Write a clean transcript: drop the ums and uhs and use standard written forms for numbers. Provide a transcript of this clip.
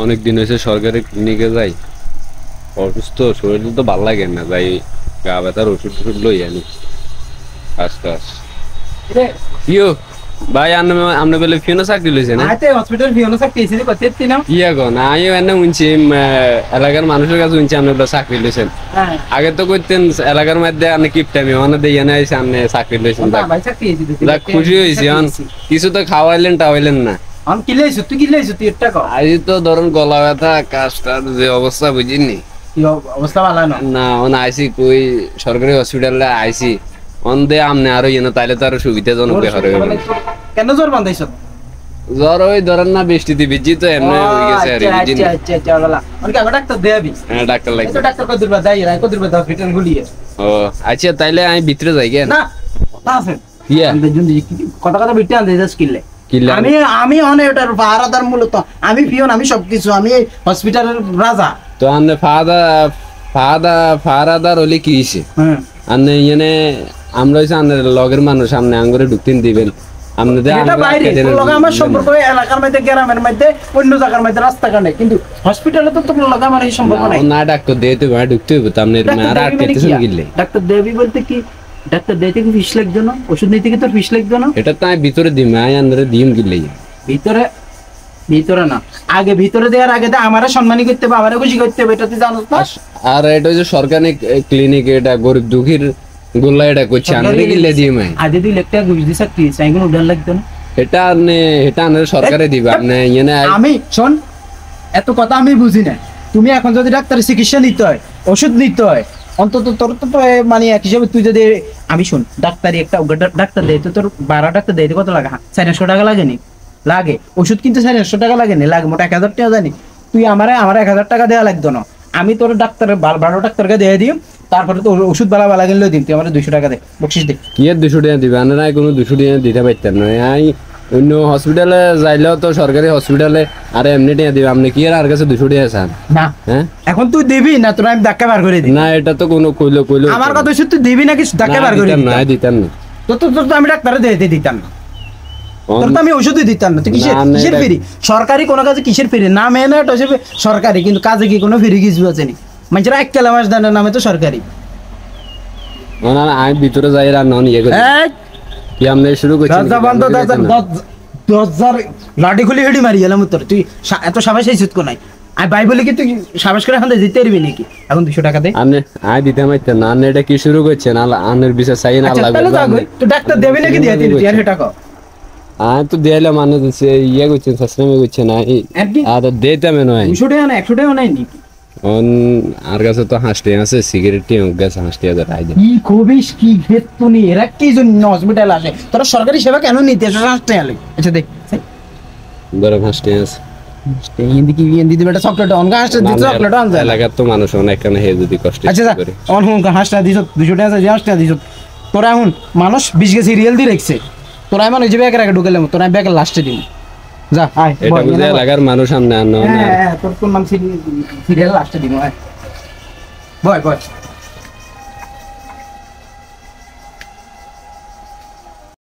অনেক দিন হয়েছে সরকারি ক্লিনিকে যাই, অসুস্থ শরীর তো ভাল লাগে না, যাই গা ব্যথার ওষুধ টষুধ লই আনি। আচ্ছা ইয়ো ভাই আপনি বলে ফিনো চাকরি লইছে না? আইতে হসপিটাল ফিওনো চাকরি এসে করতে দিতি না। ইয়া গো না, আমি এনে শুনছি এলাকার মানুষের কাছে শুনছি আপনি বলে চাকরি লইছেন। হ্যাঁ আগে তো কইতেন এলাকার মধ্যে আপনি কিপটামি মানে দিয়ে না এসে আপনি চাকরি লইছেন। না ভাই চাকরি এসে দিতি। যাক খুশি হয়েছি, কিছু তো খাওয়াইলেন টাওয়াইলেন না। আমি কি লইছো তুই কি লইছো তুই এটা কর। আজ তো ধরুন গলা ব্যথা কাজটার যে অবস্থা বুঝিনি কি অবস্থা ভালো না। না অন আইসি কই সরকারি হসপিটালে আইসি অন্দে আমনে আরো ইয়েনো তাইলে তো আরো সুবিধাজনক ব্যাপার হয়ে গেল। কেন জ্বর বান্ধাইছো? জ্বর ওই ধরেন না বৃষ্টিতে ভিজি তো এমনি হয়ে গেছে আর বুঝিনি। আচ্ছা বালা অনেক আগে ডাক্তার দেবি। হ্যাঁ ডাক্তার লাগবে। তো ডাক্তার কই দিবা যাই রাই কই দিবা দাও ফিটান গুলিয়ে। ও আচ্ছা তাইলে আমি ভিতরে যাই কেন? না কথা আছে। ইয়া কথা কথা বিটে আনতে যাস কিলে। কিলা আমি আমি অনে ওটার পাহারাদার মূলত আমি পিয়ন আমি সবকিছু আমি হসপিটালের রাজা। তো আমনে ফাদার হলে কি হইছে? হুম আমনে ইয়েনে আমরা হইছে আমনের লগের মানুষ সামনে আঙ্গুরে ঢুকতেন দিবেন আপনাদের এটা বাইরে লগে আমার সম্পর্ক এলাকার মধ্যে গ্রামের মধ্যে অন্য জায়গার মধ্যে রাস্তাঘাটে কিন্তু হসপিটালে তো তোর লগে আমার এই সম্পর্ক নাই। না ডাক্তার দিতে ভাই ঢুকতে হবে তো আপনার আর আটকেতেছেন গিলে। ডাক্তার দেবি বলতে কি ডাক্তার দিতে কি ফিস লাগবে না? ওষুধ নিতে কি তোর ফিস লাগবে না? এটা তো আমি ভিতরে দিম আই আন্দারে দিম গিলে। ভিতরে ভিতরে না আগে ভিতরে দেওয়ার আগে তো আমারে সম্মানী করতে হবে আমারে খুশি করতে হবে এটা তুই জানোস না? আর এটা হচ্ছে সরকারি ক্লিনিক, এটা গরিব দুঃখীর গোল্লা এটা করছে আন্দারে গিলে দিম আই। আগে 2 লাখ টাকা ঘুষ দিছ কি চাই কোনো উড়ান লাগবে না? এটা আন্দারে সরকারে দিবে আপনি ইয়েনে। আমি শোন এত কথা আমি বুঝি না। তুমি এখন যদি ডাক্তারের চিকিৎসা নিতে হয় ওষুধ নিতে হয় অন্তত তোর তো মানে এক হিসাবে তুই যদি আমি শুন ডাক্তারি একটা ডাক্তার দেয় তো তোর 12 ডাক্তার দেয় কত লাগে? 400 টাকা লাগে নি? লাগে। ওষুধ কিন্তু 400 টাকা লাগে নি, লাগে মোট 1000 টাকা জানি। তুই আমার 1000 টাকা দেওয়া লাগতো না, আমি তোর ডাক্তারের 12 ডাক্তারকে দিয়ে দিই তারপরে তো ওষুধ বালা কিনলে দিম তুই আমার 200 টাকা দে বকশিস দে। কি আর 200 টাকা দিবে না? কোনো 200 টাকা দিতে পারতেন না। আমি অন্য হসপিটালে যাইলেও তো সরকারি হসপিটালে আর এমনি টাকা দিবে, আপনি কি আর কাছে 200 টাকা চান? না হ্যাঁ এখন তুই দিবি না তোর আমি ধাক্কা বার করে দিই না, এটা তো কোনো কইলো আমার কথা হচ্ছে তুই দিবি নাকি ধাক্কা বার করে না দিতেন না। তো আমি ডাক্তারে দিয়ে দিতাম না, তোর তো আমি ওষুধই দিতাম না। তুই কিসের ফ্রি? সরকারি কোনো কাজে কিসের ফ্রি? না মেনে এটা হিসেবে সরকারি কিন্তু কাজে কি কোনো ফ্রি কিছু আছে নি? মানুষেরা 1 মাস দানের নামে তো সরকারি। না আমি ভিতরে যাই রান্না ইয়ে করি কি আপনি শুরু করছেন? দরজা বন্ধ, দরজার লাঠি খুলে হেডি মারি গেলাম তোর। তুই এত সাবাস এই সুতকো নাই আমি ভাই বলি কি তুই সাবাস করে এখন দিতে পারবি নাকি? এখন 200 টাকা দে। আপনি আয় দিতে পারতেন না, আপনি এটা কি শুরু করছেন? আনের বিষয় চাই না লাগবে। তুই ডাক্তার দেবে নাকি দিয়ে দিবি তুই আর টাকা? আমি তো দিলাম মানে ইয়ে করছেন সাশ্রমে করছেন আর দিতাম নয় 200 টাকা না 100 টাকা নাই নাকি? আর কাছে তো হাসতে আছে সিগারেট গেছে 50,000 টাকা। কি কবিস কি বেতনি এরা কি জন্য হসপিটাল আসে? তোরা সরকারি সেবা কেন নিতে আসে? হাসতে আলে আচ্ছা দেখ গরম হাসতে আছে হিন্দি কি হিন্দি দিবে একটা চকলেট অন হাসতে দিতে চকলেট অন যায় এলাকার তো মানুষ অনেক কেন হে যদি কষ্ট আচ্ছা করে অন হুন হাসটা দিছ 200 টাকা আছে হাসটা দিছ তোরা এখন মানুষ 20 কে সিরিয়াল দি রাখছে তোরা এমন হইছে ব্যাগ রাখে ঢুকাইলাম তোরা ব্যাগ লাস্টে দিবি যা আয় এটা বুঝে এলাকার মানুষ সামনে আনো না হ্যাঁ তোর নাম সিরিয়াল লাস্টে দিবি আয় বয়